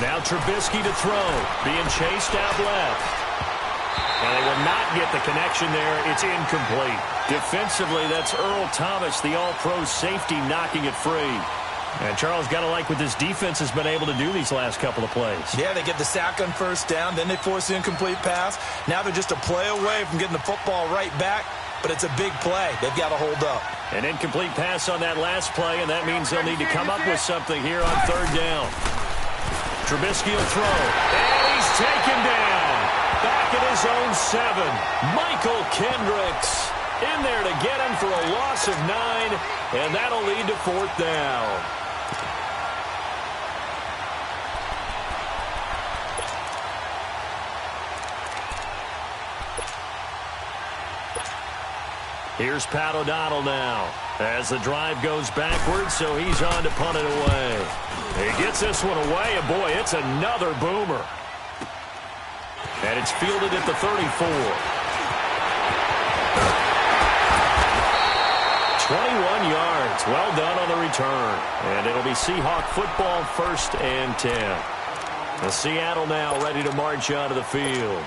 Now Trubisky to throw. Being chased out left. And they will not get the connection there. It's incomplete. Defensively, that's Earl Thomas, the all-pro safety, knocking it free. And Charles, got to like what this defense has been able to do these last couple of plays. Yeah, they get the sack on first down, then they force the incomplete pass. Now they're just a play away from getting the football right back, but it's a big play. They've got to hold up. An incomplete pass on that last play, and that means they'll need to come up with something here on third down. Trubisky will throw, and he's taken down. Back at his own 7. Michael Kendricks in there to get him for a loss of 9, and that'll lead to fourth down. Here's Pat O'Donnell now as the drive goes backwards, so he's on to punt it away. He gets this one away, and boy, it's another boomer. And it's fielded at the 34. 21 yards. Well done on the return. And it'll be Seahawk football, 1st and 10. The Seattle now ready to march onto the field.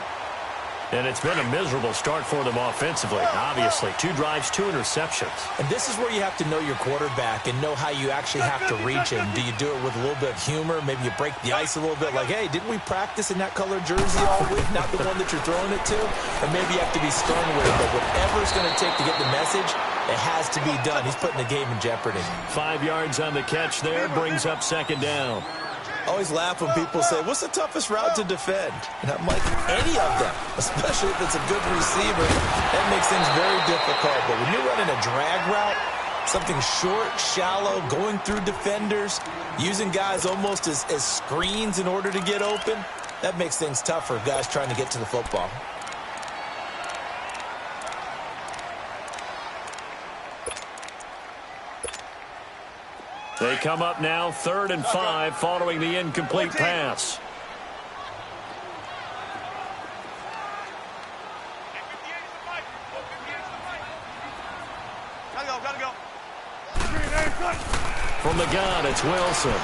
And it's been a miserable start for them offensively, obviously. 2 drives, 2 interceptions. And this is where you have to know your quarterback and know how you actually have to reach him. Do you do it with a little bit of humor? Maybe you break the ice a little bit, like, hey, didn't we practice in that color jersey all week? Not the one that you're throwing it to? Or maybe you have to be stern with it. But whatever it's going to take to get the message, it has to be done. He's putting the game in jeopardy. 5 yards on the catch there, brings up 2nd down. I always laugh when people say, what's the toughest route to defend? And I'm like, any of them, especially if it's a good receiver. That makes things very difficult. But when you're running a drag route, something short, shallow, going through defenders, using guys almost as screens in order to get open, that makes things tough for guys trying to get to the football. They come up now 3rd and 5 following the incomplete pass. From the gun, it's Wilson.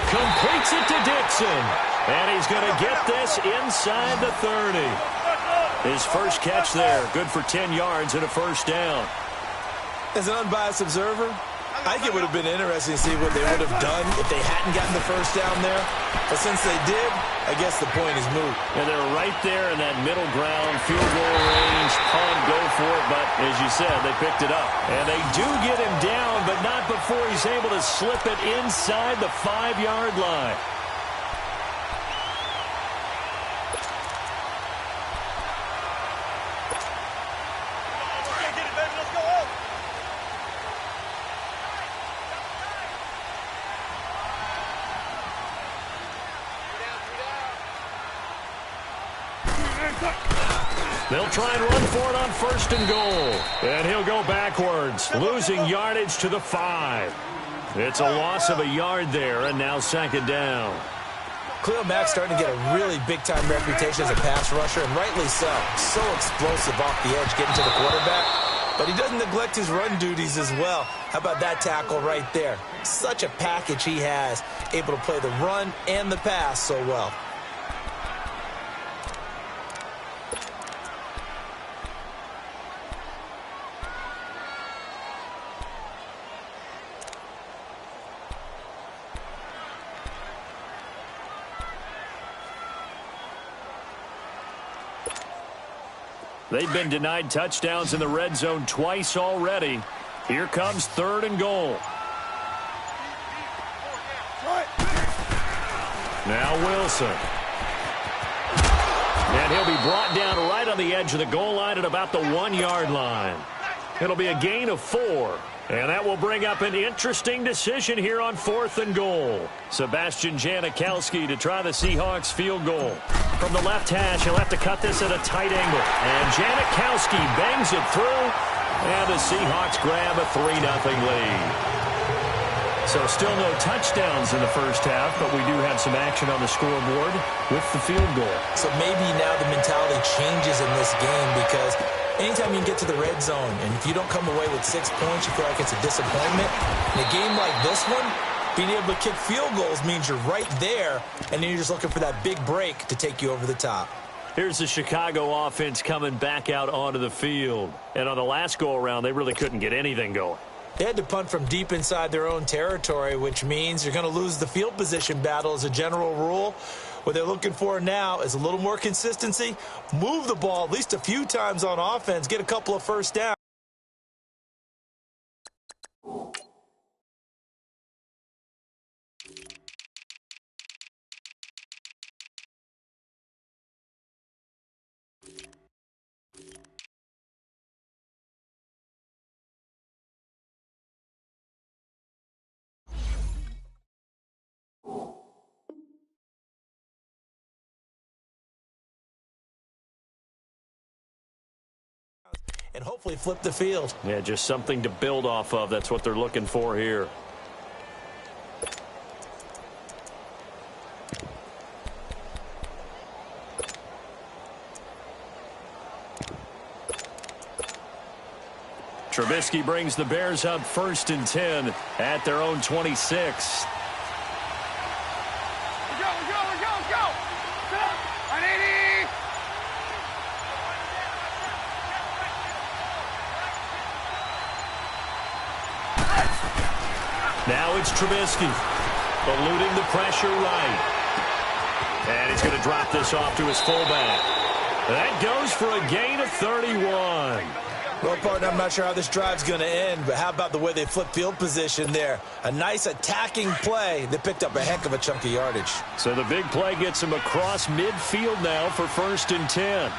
Completes it to Dixon. And he's going to get this inside the 30. His first catch there, good for 10 yards and a 1st down. As an unbiased observer, I think it would have been interesting to see what they would have done if they hadn't gotten the 1st down there. But since they did, I guess the point is moot. And they're right there in that middle ground, field goal range, punt, go for it. But as you said, they picked it up. And they do get him down, but not before he's able to slip it inside the 5-yard line. They'll try and run for it on 1st and goal. And he'll go backwards, losing yardage to the 5. It's a loss of a yard there, and now 2nd down. Khalil Mack's starting to get a really big-time reputation as a pass rusher, and rightly so. So explosive off the edge, getting to the quarterback. But he doesn't neglect his run duties as well. How about that tackle right there? Such a package he has, able to play the run and the pass so well. They've been denied touchdowns in the red zone twice already. Here comes 3rd and goal. Now Wilson. And he'll be brought down right on the edge of the goal line at about the 1-yard line. It'll be a gain of 4. And that will bring up an interesting decision here on 4th and goal. Sebastian Janikowski to try the Seahawks field goal. From the left hash, he'll have to cut this at a tight angle. And Janikowski bangs it through. And the Seahawks grab a 3-0 lead. So still no touchdowns in the first half, but we do have some action on the scoreboard with the field goal. So maybe now the mentality changes in this game because anytime you can get to the red zone, and if you don't come away with 6 points, you feel like it's a disappointment. In a game like this one, Being able to kick field goals means you're right there, and then you're just looking for that big break to take you over the top. Here's the Chicago offense coming back out onto the field. And on the last go-around, they really couldn't get anything going. They had to punt from deep inside their own territory, which means you're going to lose the field position battle as a general rule. What they're looking for now is a little more consistency, move the ball at least a few times on offense, get a couple of first downs. And hopefully flip the field. Yeah, just something to build off of. That's what they're looking for here. Trubisky brings the Bears up 1st and 10 at their own 26. Now it's Trubisky, eluding the pressure right. And he's going to drop this off to his fullback. That goes for a gain of 31. Well, partner, I'm not sure how this drive's going to end, but how about the way they flip field position there? A nice attacking play that picked up a heck of a chunk of yardage. So the big play gets him across midfield now for 1st and 10.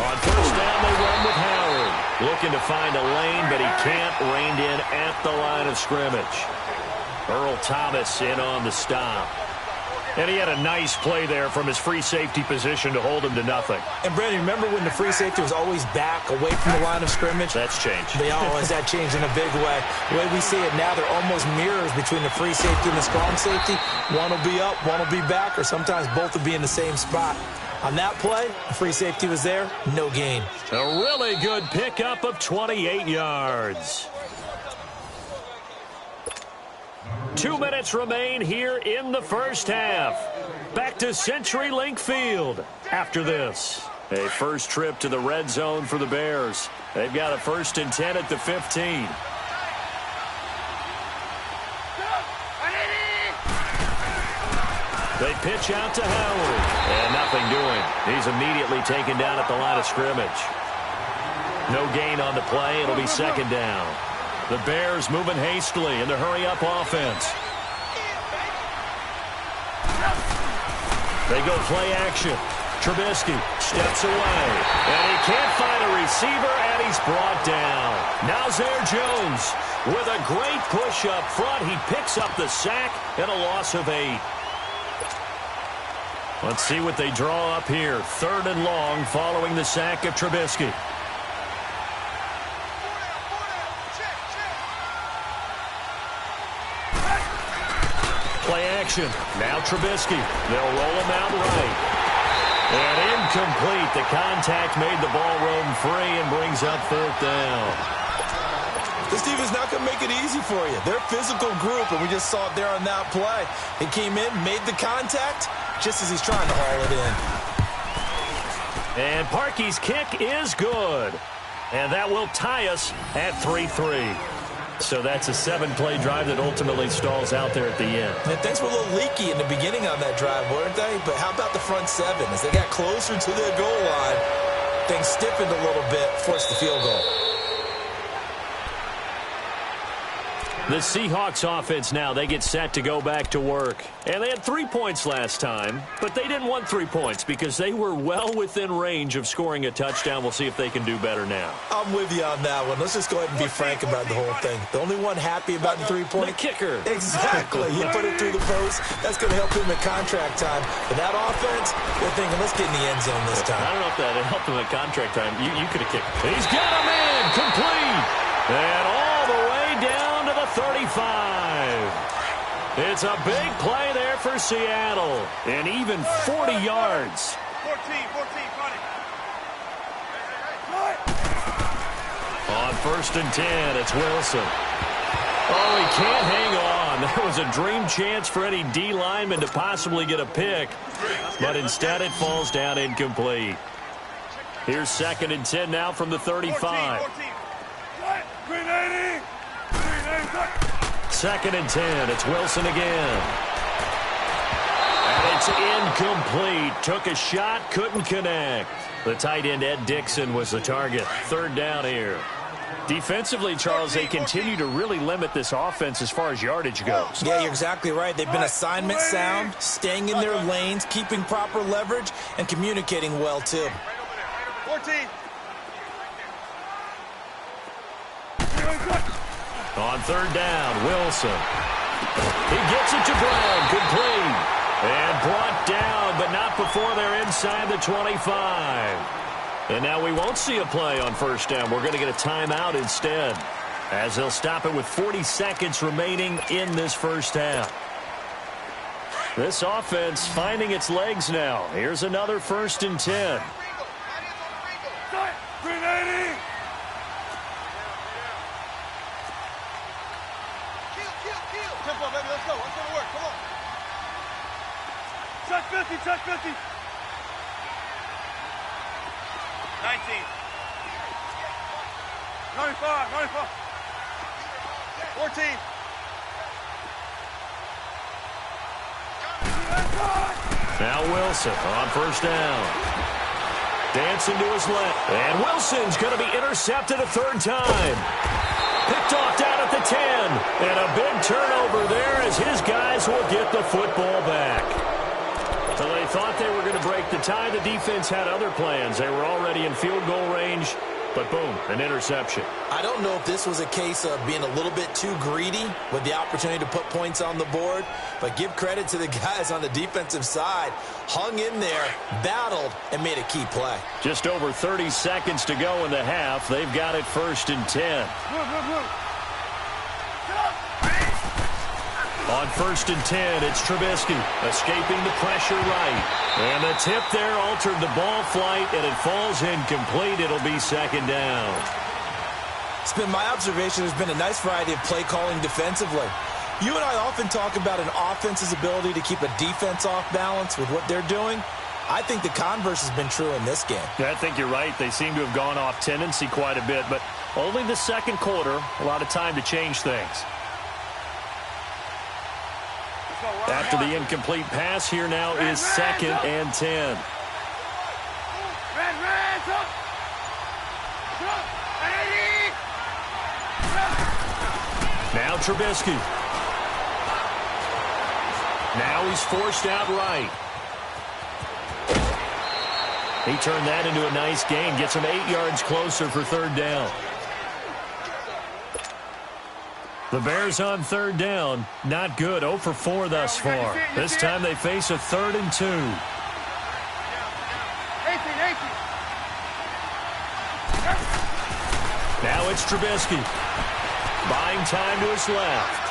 On 1st down, they run with Howard. Looking to find a lane, but he can't. Reined in at the line of scrimmage. Earl Thomas in on the stop. And he had a nice play there from his free safety position to hold him to nothing. And, Brandon, remember when the free safety was always back away from the line of scrimmage? That's changed. They always that changed in a big way. The way we see it now, they're almost mirrors between the free safety and the strong safety. One will be up, one will be back, or sometimes both will be in the same spot. On that play, the free safety was there, no gain. A really good pickup of 28 yards. 2 minutes remain here in the first half. Back to CenturyLink Field after this. A first trip to the red zone for the Bears. They've got a 1st and 10 at the 15. They pitch out to Howard. And nothing doing. He's immediately taken down at the line of scrimmage. No gain on the play. It'll be 2nd down. The Bears moving hastily in the hurry-up offense. They go play action. Trubisky steps away. And he can't find a receiver, and he's brought down. Now Zaire Jones with a great push up front. He picks up the sack and a loss of 8. Let's see what they draw up here. 3rd and long following the sack of Trubisky. Play action. Now Trubisky. They'll roll him out right. And incomplete. The contact made the ball roam free and brings up 4th down. This defense is not going to make it easy for you. They're a physical group, and we just saw it there on that play. He came in, made the contact, just as he's trying to haul it in. And Parkey's kick is good. And that will tie us at 3-3. So that's a 7-play drive that ultimately stalls out there at the end. And things were a little leaky in the beginning on that drive, weren't they? But how about the front 7? As they got closer to their goal line, things stiffened a little bit, forced the field goal. The Seahawks offense now, they get set to go back to work. And they had 3 points last time, but they didn't want 3 points because they were well within range of scoring a touchdown. We'll see if they can do better now. I'm with you on that one. Let's just go ahead and be frank about the whole thing. The only one happy about the 3-point? The kicker. Exactly. You put it through the post. That's going to help him at contract time. But that offense, they're thinking, let's get in the end zone this time. I don't know if that helped him at contract time. You could have kicked. He's got him in. Complete. And all the way down to the 35. It's a big play there for Seattle. And even 40 yards. 14, 14, On 1st and 10, it's Wilson. Oh, he can't hang on. That was a dream chance for any D lineman to possibly get a pick, but instead it falls down incomplete. Here's 2nd and 10 now from the 35. 2nd and 10, it's Wilson again. And it's incomplete. Took a shot, couldn't connect. The tight end, Ed Dixon, was the target. 3rd down here. Defensively, Charles, they continue to really limit this offense as far as yardage goes. Yeah, you're exactly right. They've been assignment sound, staying in their lanes, keeping proper leverage, and communicating well, too. 14. On 3rd down, Wilson. He gets it to Brown, complete. And brought down, but not before they're inside the 25. And now we won't see a play on 1st down. We're going to get a timeout instead, as they'll stop it with 40 seconds remaining in this 1st half. This offense finding its legs now. Here's another 1st and 10. Tempo, baby, let's go. Let's go to work. Come on. Check 50, check 50. 19. 95, 95. 14. Now Wilson on 1st down. Dancing to his left. And Wilson's going to be intercepted a 3rd time. Picked off down at the 10. And a big turnover there as his guys will get the football back. So they thought they were going to break the tie. The defense had other plans. They were already in field goal range. But boom, an interception. I don't know if this was a case of being a little bit too greedy with the opportunity to put points on the board, but give credit to the guys on the defensive side. Hung in there, battled, and made a key play. Just over 30 seconds to go in the half. They've got it 1st and 10. On 1st and 10, it's Trubisky escaping the pressure right. And the tip there altered the ball flight, and it falls incomplete. It'll be 2nd down. It's been my observation there's been a nice variety of play calling defensively. You and I often talk about an offense's ability to keep a defense off balance with what they're doing. I think the converse has been true in this game. Yeah, I think you're right. They seem to have gone off tendency quite a bit, but only the 2nd quarter, a lot of time to change things. After the incomplete pass, here now is 2nd and 10. Now Trubisky. Now he's forced out right. He turned that into a nice gain. Gets him 8 yards closer for 3rd down. The Bears on 3rd down. Not good. 0 for 4 thus far. This time they face a 3rd and 2. Now it's Trubisky. Buying time to his left.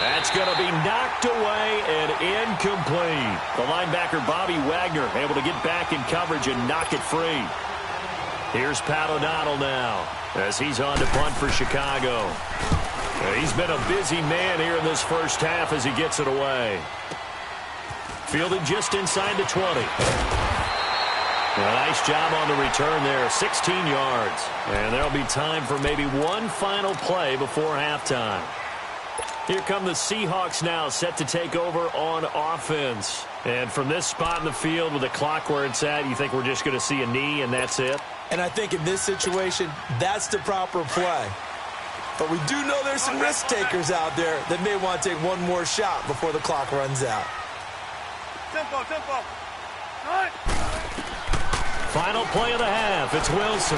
That's going to be knocked away and incomplete. The linebacker, Bobby Wagner, able to get back in coverage and knock it free. Here's Pat O'Donnell now as he's on to punt for Chicago. He's been a busy man here in this 1st half as he gets it away. Fielded just inside the 20. A nice job on the return there, 16 yards. And there'll be time for maybe one final play before halftime. Here come the Seahawks now, set to take over on offense. And from this spot in the field with the clock where it's at, you think we're just going to see a knee and that's it? And I think in this situation, that's the proper play. But we do know there's some risk takers out there that may want to take one more shot before the clock runs out. Tempo, tempo. Final play of the half. It's Wilson.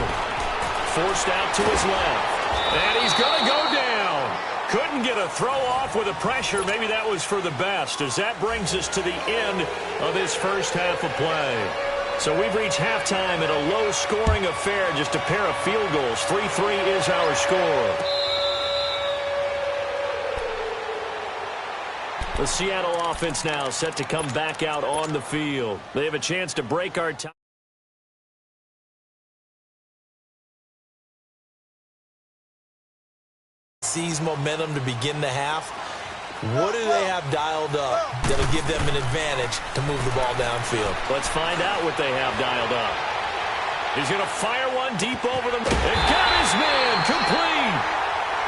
Forced out to his left. And he's going to go down. Couldn't get a throw off with the pressure. Maybe that was for the best, as that brings us to the end of this 1st half of play. So we've reached halftime at a low-scoring affair, just a pair of field goals. 3-3 is our score. The Seattle offense now set to come back out on the field. They have a chance to break our tie. seize momentum to begin the half. What do they have dialed up that'll give them an advantage to move the ball downfield? Let's find out what they have dialed up. He's going to fire one deep over them. And got his man complete.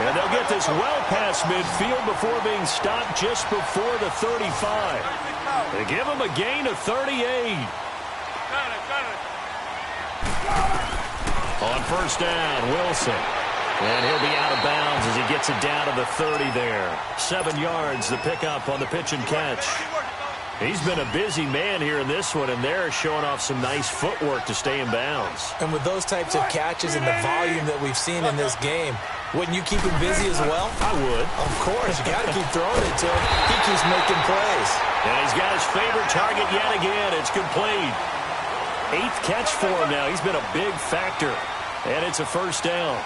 And they'll get this well past midfield before being stopped just before the 35. They give him a gain of 38. On first down, Wilson. And he'll be out of bounds as he gets it down to the 30 there. 7 yards, the pickup on the pitch and catch. He's been a busy man here in this one, and they're showing off some nice footwork to stay in bounds. And with those types of catches and the volume that we've seen in this game, wouldn't you keep him busy as well? I would. Of course. You got to keep throwing it to him. He keeps making plays. And he's got his favorite target yet again. It's complete. 8th catch for him now. He's been a big factor. And it's a first down.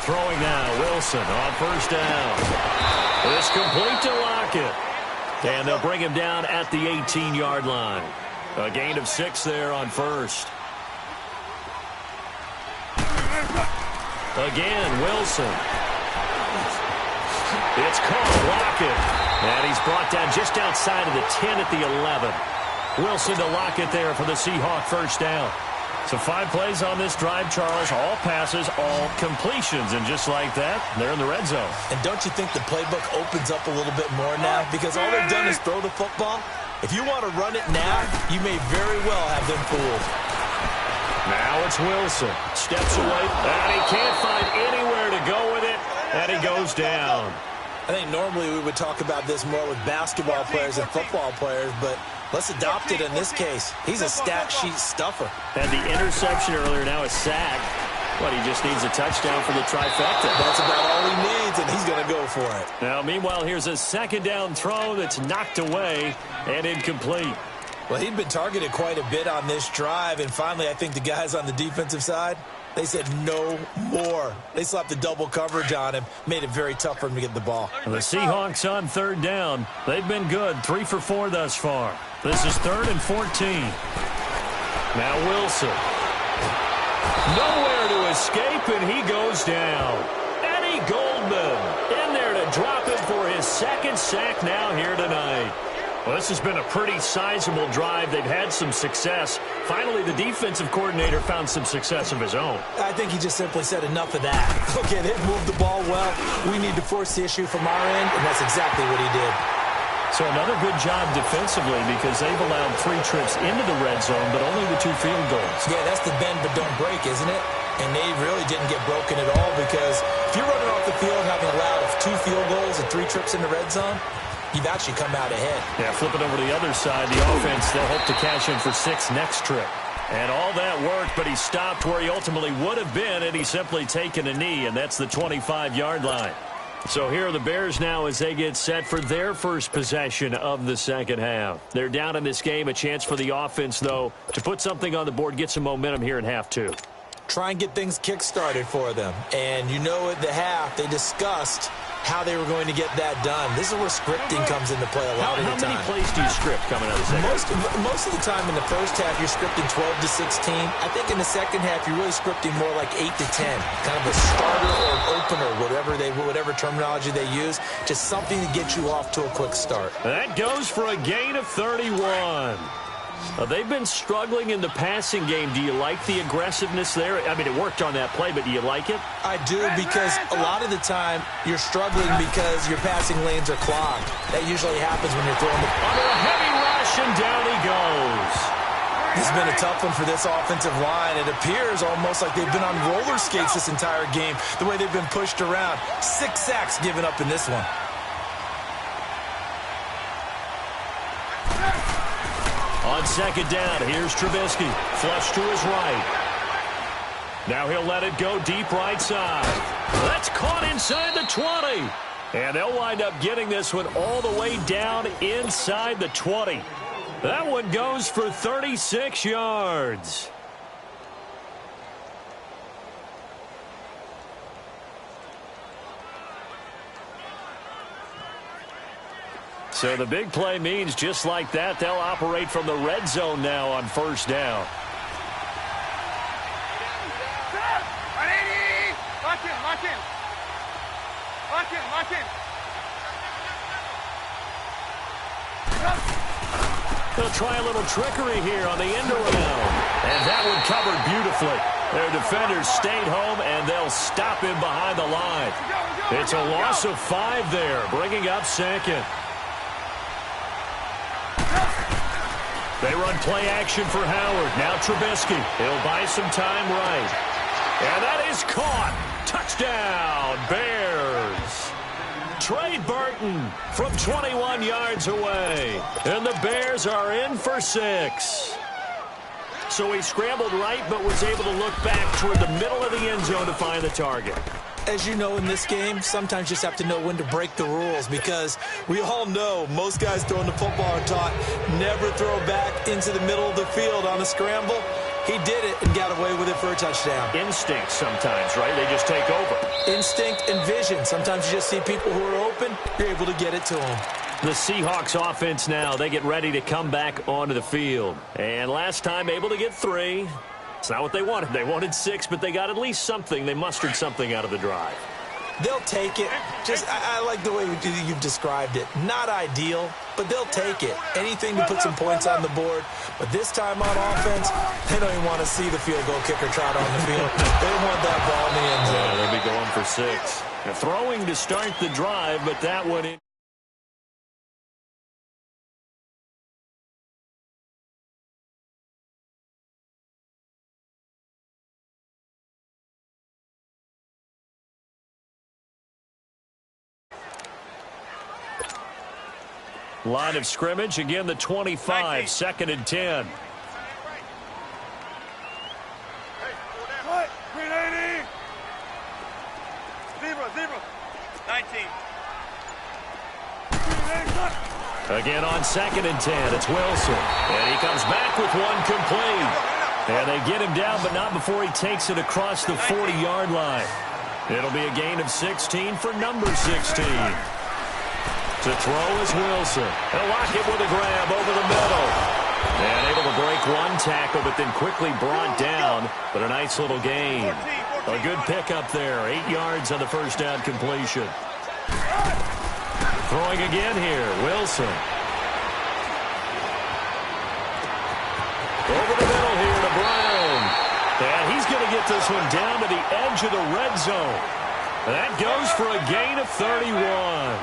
Throwing now, Wilson on first down. It's complete to Lockett. And they'll bring him down at the 18-yard line. A gain of 6 there on first. Again, Wilson. It's caught, Lockett. And he's brought down just outside of the 10 at the 11. Wilson to Lockett there for the Seahawk first down. So 5 plays on this drive, Charles. All passes, all completions. And just like that, they're in the red zone. And don't you think the playbook opens up a little bit more now? Because all they've done is throw the football. If you want to run it now, you may very well have them fooled. Now it's Wilson. Steps away. And he can't find anywhere to go with it. And he goes down. I think normally we would talk about this more with basketball players and football players, but let's adopt it in this case. He's a stat sheet stuffer. And the interception earlier, now a sack. But he just needs a touchdown for the trifecta. That's about all he needs, and he's going to go for it. Now, meanwhile, here's a second down throw that's knocked away and incomplete. Well, he'd been targeted quite a bit on this drive, and finally I think the guys on the defensive side, they said no more. They slapped the double coverage on him, made it very tough for him to get the ball. The Seahawks on third down. They've been good, 3 for 4 thus far. This is 3rd and 14. Now Wilson. Nowhere to escape, and he goes down. Eddie Goldman in there to drop him for his 2nd sack now here tonight. Well, this has been a pretty sizable drive. They've had some success. Finally, the defensive coordinator found some success of his own. I think he just simply said enough of that. Okay, they've moved the ball well. We need to force the issue from our end, and that's exactly what he did. So another good job defensively because they've allowed 3 trips into the red zone, but only the 2 field goals. Yeah, that's the bend but don't break, isn't it? And they really didn't get broken at all because if you're running off the field having allowed 2 field goals and 3 trips in the red zone, you've actually come out ahead. Yeah, flip it over to the other side. The offense, they'll hope to cash in for 6 next trip. And all that worked, but he stopped where he ultimately would have been, and he's simply taken a knee, and that's the 25-yard line. So here are the Bears now as they get set for their first possession of the second half. They're down in this game. A chance for the offense, though, to put something on the board, get some momentum here in half 2. Try and get things kick-started for them. And you know at the half, they discussed how they were going to get that done. This is where scripting comes into play a lot of the time. How many plays do you script coming out of the second half? Most of the time in the first half, you're scripting 12 to 16. I think in the second half, you're really scripting more like 8 to 10. Kind of a starter or an opener, whatever terminology they use. Just something to get you off to a quick start. That goes for a gain of 31. They've been struggling in the passing game. Do you like the aggressiveness there? I mean, it worked on that play, but do you like it? I do, because a lot of the time you're struggling because your passing lanes are clogged. That usually happens when you're throwing the... Under a heavy rush, and down he goes. This has been a tough one for this offensive line. It appears almost like they've been on roller skates this entire game, the way they've been pushed around. 6 sacks given up in this one. On second down, here's Trubisky. Flush to his right. Now he'll let it go deep right side. That's caught inside the 20. And they'll wind up getting this one all the way down inside the 20. That one goes for 36 yards. So the big play means just like that, they'll operate from the red zone now on first down. Lock in, lock in. They'll try a little trickery here on the end around. And that one covered beautifully. Their defenders stayed home, and they'll stop him behind the line. It's a loss of 5 there, bringing up second. They run play action for Howard. Now Trubisky. He'll buy some time right. And that is caught. Touchdown, Bears. Trey Burton from 21 yards away. And the Bears are in for 6. So he scrambled right, but was able to look back toward the middle of the end zone to find the target. As you know, in this game, sometimes you just have to know when to break the rules, because we all know most guys throwing the football are taught never throw back into the middle of the field on a scramble. He did it and got away with it for a touchdown. Instinct sometimes, right? They just take over. Instinct and vision. Sometimes you just see people who are open, you're able to get it to them. The Seahawks offense now, they get ready to come back onto the field. And last time able to get 3. It's not what they wanted. They wanted 6, but they got at least something. They mustered something out of the drive. They'll take it. I like the way you've described it. Not ideal, but they'll take it. Anything to put some points on the board. But this time on offense, they don't even want to see the field goal kicker trot on the field. They want that ball in the end zone. Yeah, they'll be going for 6. They're throwing to start the drive, but that one in. Line of scrimmage, again the 25, 2nd and 10. Green 80. Zebra. 19. Again on 2nd and 10, it's Wilson. And he comes back with one complete. And they get him down, but not before he takes it across the 40-yard line. It'll be a gain of 16 for number 16. To throw is Wilson. He'll lock it with a grab over the middle. And able to break one tackle, but then quickly brought down. But a nice little gain. A good pickup there. 8 yards on the first down completion. Throwing again here, Wilson. Over the middle here to Brown. And he's going to get this one down to the edge of the red zone. That goes for a gain of 31.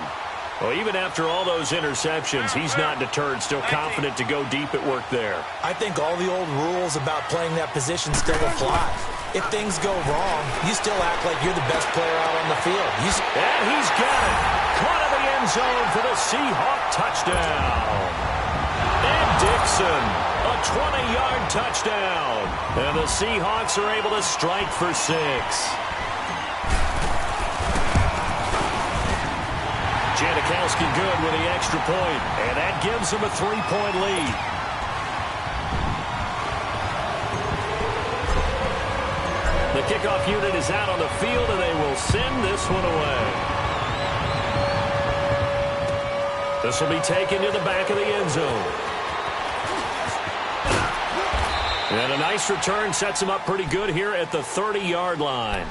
Well, even after all those interceptions, he's not deterred, still confident to go deep at work there. I think all the old rules about playing that position still apply. If things go wrong, you still act like you're the best player out on the field. And he's got it. Caught in the end zone for the Seahawk touchdown. And Dixon, a 20-yard touchdown. And the Seahawks are able to strike for 6. Janikowski good with the extra point, and that gives him a 3-point lead. The kickoff unit is out on the field, and they will send this one away. This will be taken to the back of the end zone. And a nice return sets him up pretty good here at the 30-yard line.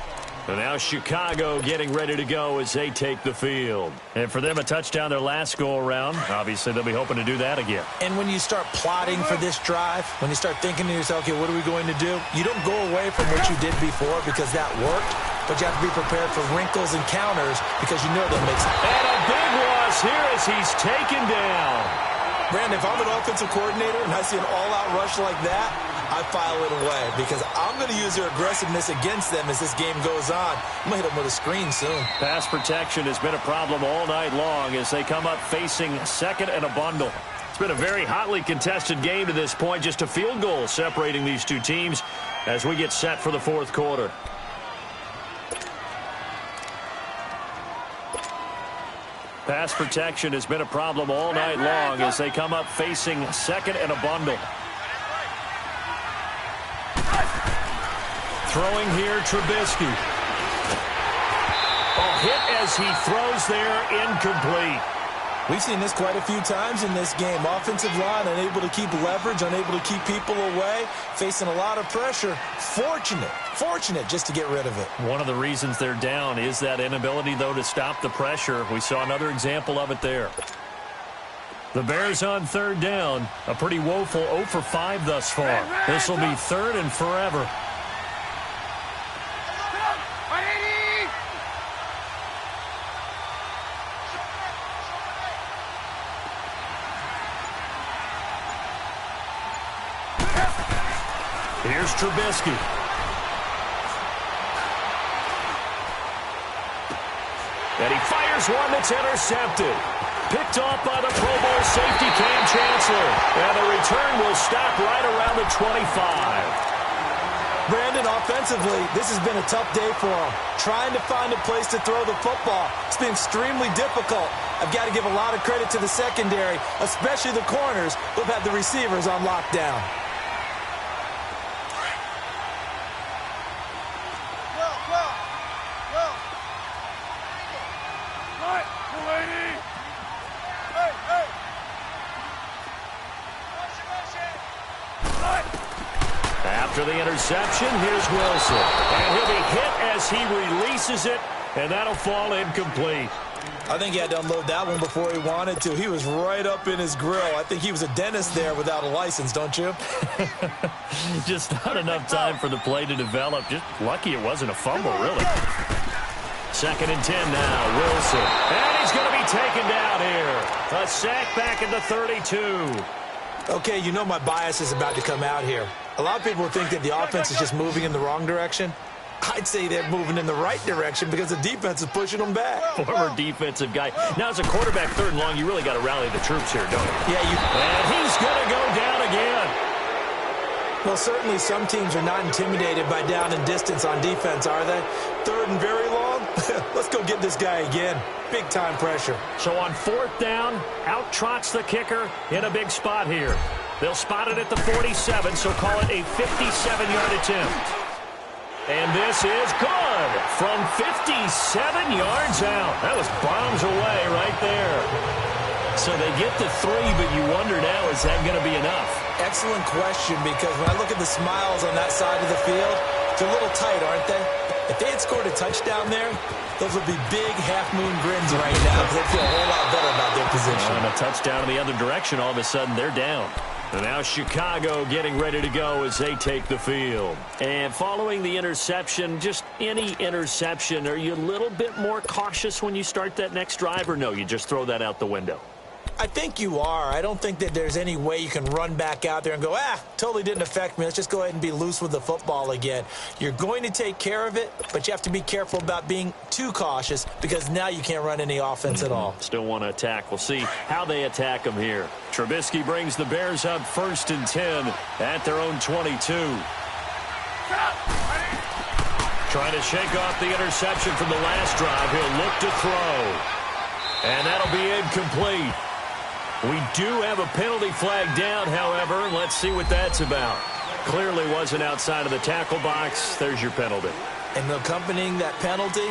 And now Chicago getting ready to go as they take the field. And for them, a touchdown their last go-around. Obviously, they'll be hoping to do that again. And when you start plotting for this drive, when you start thinking to yourself, okay, what are we going to do? You don't go away from what you did before because that worked, but you have to be prepared for wrinkles and counters because you know they'll make some. And a big loss here as he's taken down. Brandon, if I'm an offensive coordinator and I see an all-out rush like that, I file it away because I'm going to use their aggressiveness against them as this game goes on. I'm going to hit them with a screen soon. Pass protection has been a problem all night long as they come up facing 2nd and a bundle. It's been a very hotly contested game to this point. Just a field goal separating these two teams as we get set for the 4th quarter. Pass protection has been a problem all night long as they come up facing 2nd and a bundle. Throwing here, Trubisky. A hit as he throws there, incomplete. We've seen this quite a few times in this game. Offensive line unable to keep leverage, unable to keep people away, facing a lot of pressure. Fortunate just to get rid of it. One of the reasons they're down is that inability, though, to stop the pressure. We saw another example of it there. The Bears on third down. A pretty woeful 0 for 5 thus far. This will be third and forever. Here's Trubisky. And he fires one that's intercepted. Picked off by the Pro Bowl safety Cam Chancellor. And the return will stop right around the 25. Brandon, offensively, this has been a tough day for him. Trying to find a place to throw the football. It's been extremely difficult. I've got to give a lot of credit to the secondary, especially the corners who've had the receivers on lockdown. After the interception, here's Wilson. And he'll be hit as he releases it, and that'll fall incomplete. I think he had to unload that one before he wanted to. He was right up in his grill. I think he was a dentist there without a license, don't you? Just not enough time for the play to develop. Just lucky it wasn't a fumble, really. 2nd and 10 now, Wilson. And he's going to be taken down here. A sack back at the 32. Okay, you know my bias is about to come out here. A lot of people think that the offense is just moving in the wrong direction. I'd say they're moving in the right direction because the defense is pushing them back. Former defensive guy. Now, as a quarterback, 3rd and long, you really got to rally the troops here, don't you? Yeah, And he's going to go down again. Well, certainly some teams are not intimidated by down and distance on defense, are they? 3rd and very long? Let's go get this guy again. Big-time pressure. So on 4th down, out trots the kicker in a big spot here. They'll spot it at the 47, so call it a 57-yard attempt. And this is good from 57 yards out. That was bombs away right there. So they get to 3, but you wonder now, is that going to be enough? Excellent question, because when I look at the smiles on that side of the field, they're a little tight, aren't they? If they had scored a touchdown there, those would be big half-moon grins right now because they feel a whole lot better about their position. And a touchdown in the other direction, all of a sudden they're down. And now Chicago getting ready to go as they take the field. And following the interception, just any interception, are you a little bit more cautious when you start that next drive, or no, you just throw that out the window? I think you are. I don't think that there's any way you can run back out there and go, totally didn't affect me. Let's just go ahead and be loose with the football again. You're going to take care of it, but you have to be careful about being too cautious because now you can't run any offense at all. Still want to attack. We'll see how they attack them here. Trubisky brings the Bears up 1st and 10 at their own 22. Trying to shake off the interception from the last drive. He'll look to throw. And that'll be incomplete. We do have a penalty flag down, however. Let's see what that's about. Clearly wasn't outside of the tackle box. There's your penalty. And accompanying that penalty,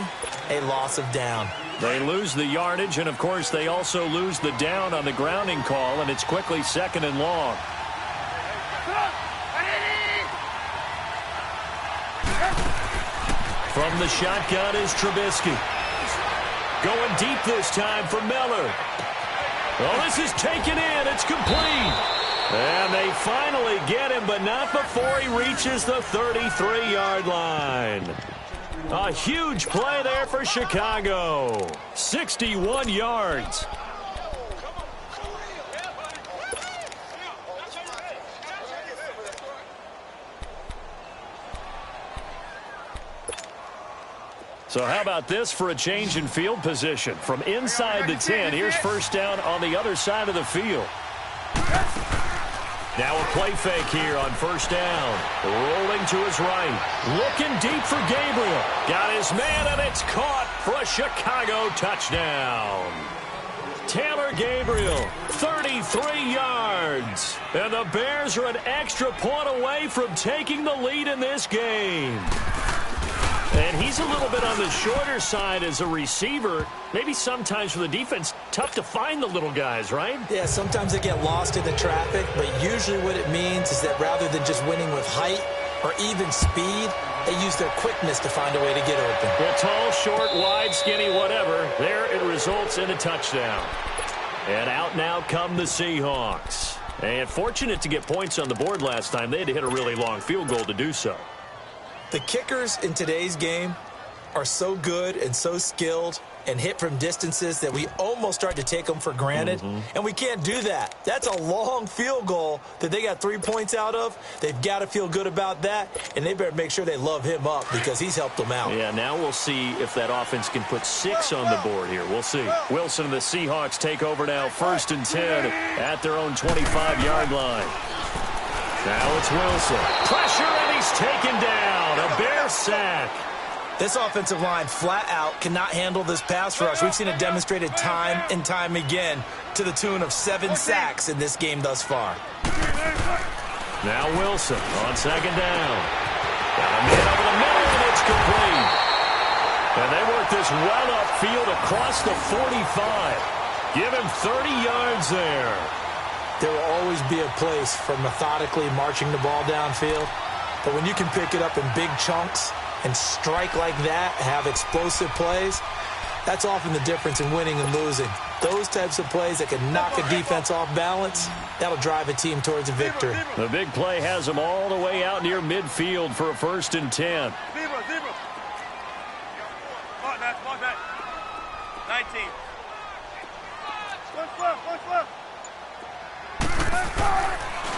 a loss of down. They lose the yardage, and, of course, they also lose the down on the grounding call, and it's quickly 2nd and long. From the shotgun is Trubisky. Going deep this time for Miller. Well, this is taken in. It's complete. And they finally get him, but not before he reaches the 33-yard line. A huge play there for Chicago. 61 yards. So how about this for a change in field position? From inside the 10, here's 1st down on the other side of the field. Now a play fake here on 1st down. Rolling to his right. Looking deep for Gabriel. Got his man, and it's caught for a Chicago touchdown. Taylor Gabriel, 33 yards. And the Bears are an extra point away from taking the lead in this game. And he's a little bit on the shorter side as a receiver. Maybe sometimes for the defense, tough to find the little guys, right? Yeah, sometimes they get lost in the traffic, but usually what it means is that rather than just winning with height or even speed, they use their quickness to find a way to get open. Well, tall, short, wide, skinny, whatever. There it results in a touchdown. And out now come the Seahawks. And fortunate to get points on the board last time. They had to hit a really long field goal to do so. The kickers in today's game are so good and so skilled and hit from distances that we almost start to take them for granted. And we can't do that. That's a long field goal that they got 3 points out of. They've got to feel good about that, and they better make sure they love him up because he's helped them out. Yeah, now we'll see if that offense can put 6 on the board here. We'll see. Wilson and the Seahawks take over now, 1st and 10 at their own 25-yard line. Now it's Wilson. Pressure, and he's taken down. A Bear sack. This offensive line flat out cannot handle this pass rush. We've seen it demonstrated time and time again to the tune of 7 sacks in this game thus far. Now Wilson on 2nd down. Got a man over the middle, and it's complete. And they work this well upfield across the 45. Give him 30 yards there. There will always be a place for methodically marching the ball downfield. But when you can pick it up in big chunks and strike like that, have explosive plays, that's often the difference in winning and losing. Those types of plays that can knock a defense off balance, that'll drive a team towards a victory. The big play has them all the way out near midfield for a 1st and 10. Mark that. 19.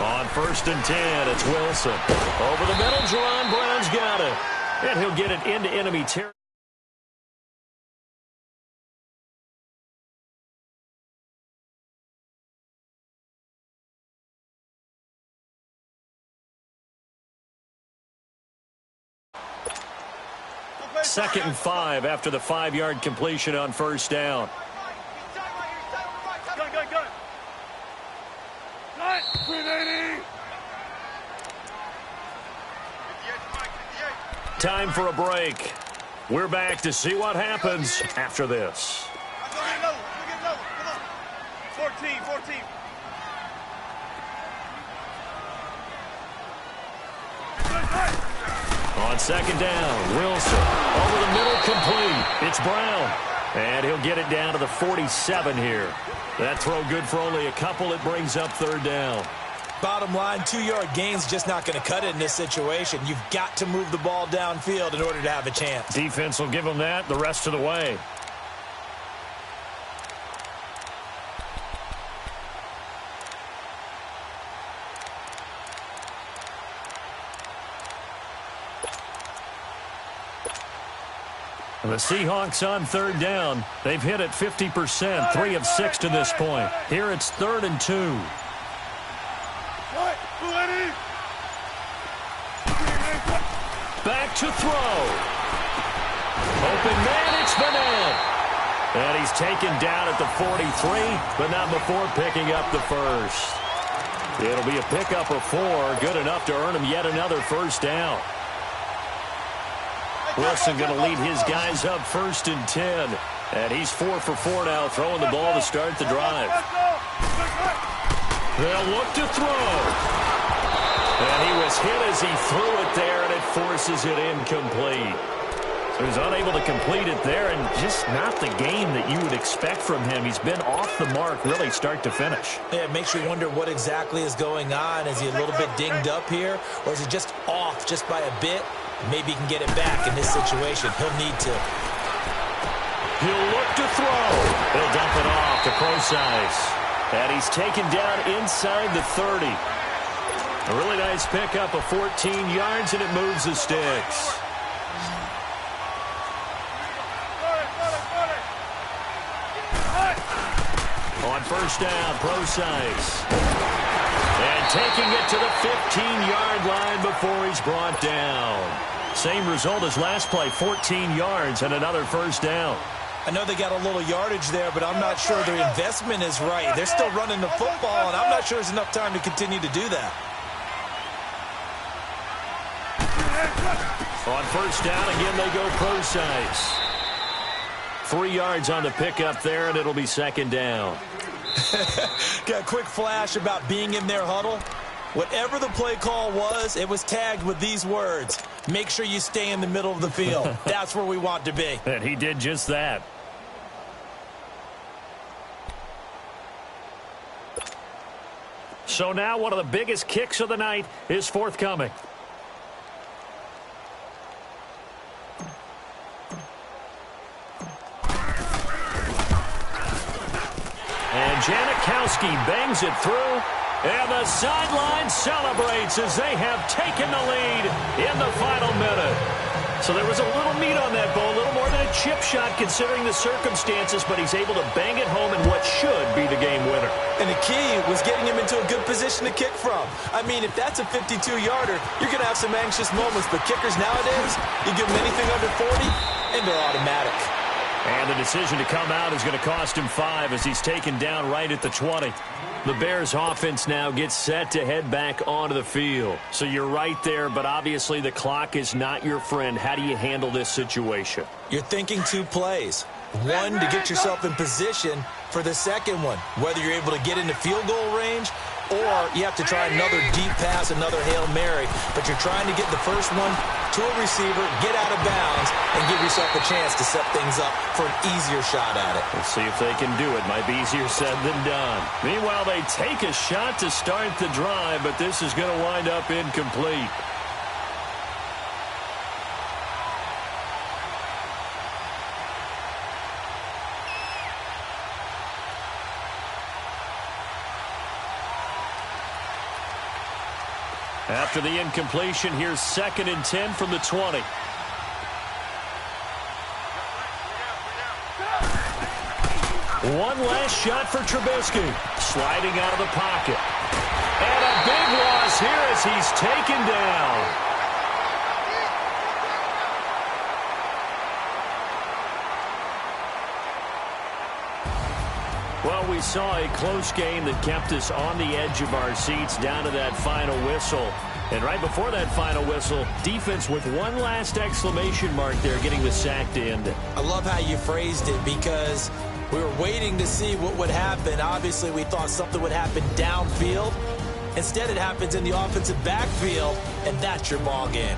On 1st and 10, it's Wilson. Over the middle, Jerron Brown's got it. And he'll get it into enemy territory. Second and 5 after the 5-yard completion on 1st down. Time for a break. We're back to see what happens after this. 14. On 2nd down, Wilson. Over the middle, complete. It's Brown. And he'll get it down to the 47 here. That throw good for only a couple. It brings up 3rd down. Bottom line, 2-yard gain's just not going to cut it in this situation. You've got to move the ball downfield in order to have a chance. Defense will give them that the rest of the way. The Seahawks on 3rd down. They've hit it 50%, 3 of 6 to this point. Here it's 3rd and 2. Back to throw. Open man, it's Burnett. And he's taken down at the 43, but not before picking up the 1st. It'll be a pickup of 4, good enough to earn him yet another 1st down. Wilson going to lead his guys up 1st and 10. And he's 4 for 4 now, throwing the ball to start the drive. They'll look to throw. And he was hit as he threw it there, and it forces it incomplete. So he's unable to complete it there, and just not the game that you would expect from him. He's been off the mark, really, start to finish. Yeah, it makes you wonder what exactly is going on. Is he a little bit dinged up here, or is he just off just by a bit? Maybe he can get it back in this situation. He'll need to. He'll look to throw. He'll dump it off to Procise. And he's taken down inside the 30. A really nice pickup of 14 yards, and it moves the sticks. On 1st down, Procise. And taking it to the 15-yard line before he's brought down. Same result as last play, 14 yards and another 1st down. I know they got a little yardage there, but I'm not sure their investment is right. They're still running the football, and I'm not sure there's enough time to continue to do that. On first down, again, they go precise. 3 yards on the pickup there, and it'll be second down. Got a quick flash about being in their huddle. Whatever the play call was, it was tagged with these words: make sure you stay in the middle of the field. That's where we want to be. And he did just that. So now one of the biggest kicks of the night is forthcoming. And Janikowski bangs it through. And the sideline celebrates as they have taken the lead in the final minute. So there was a little meat on that ball, a little more than a chip shot considering the circumstances, but he's able to bang it home in what should be the game winner. And the key was getting him into a good position to kick from. I mean, if that's a 52-yarder, you're going to have some anxious moments, but kickers nowadays, you give them anything under 40, and they're automatic. And the decision to come out is going to cost him 5 as he's taken down right at the 20. The Bears offense now gets set to head back onto the field. So you're right there, but obviously the clock is not your friend. How do you handle this situation? You're thinking 2 plays. One, to get yourself in position for the second one, whether you're able to get into field goal range or you have to try another deep pass, another Hail Mary. But you're trying to get the first one to a receiver, get out of bounds, and give yourself a chance to set things up for an easier shot at it. Let's see if they can do it. Might be easier said than done. Meanwhile, they take a shot to start the drive, but this is going to wind up incomplete. After the incompletion, here's 2nd and 10 from the 20. One last shot for Trubisky. Sliding out of the pocket. And a big loss here as he's taken down. Well, we saw a close game that kept us on the edge of our seats down to that final whistle. And right before that final whistle, defense with one last exclamation mark there, getting the sack to end it. I love how you phrased it because we were waiting to see what would happen. Obviously, we thought something would happen downfield. Instead, it happens in the offensive backfield, and that's your ball game.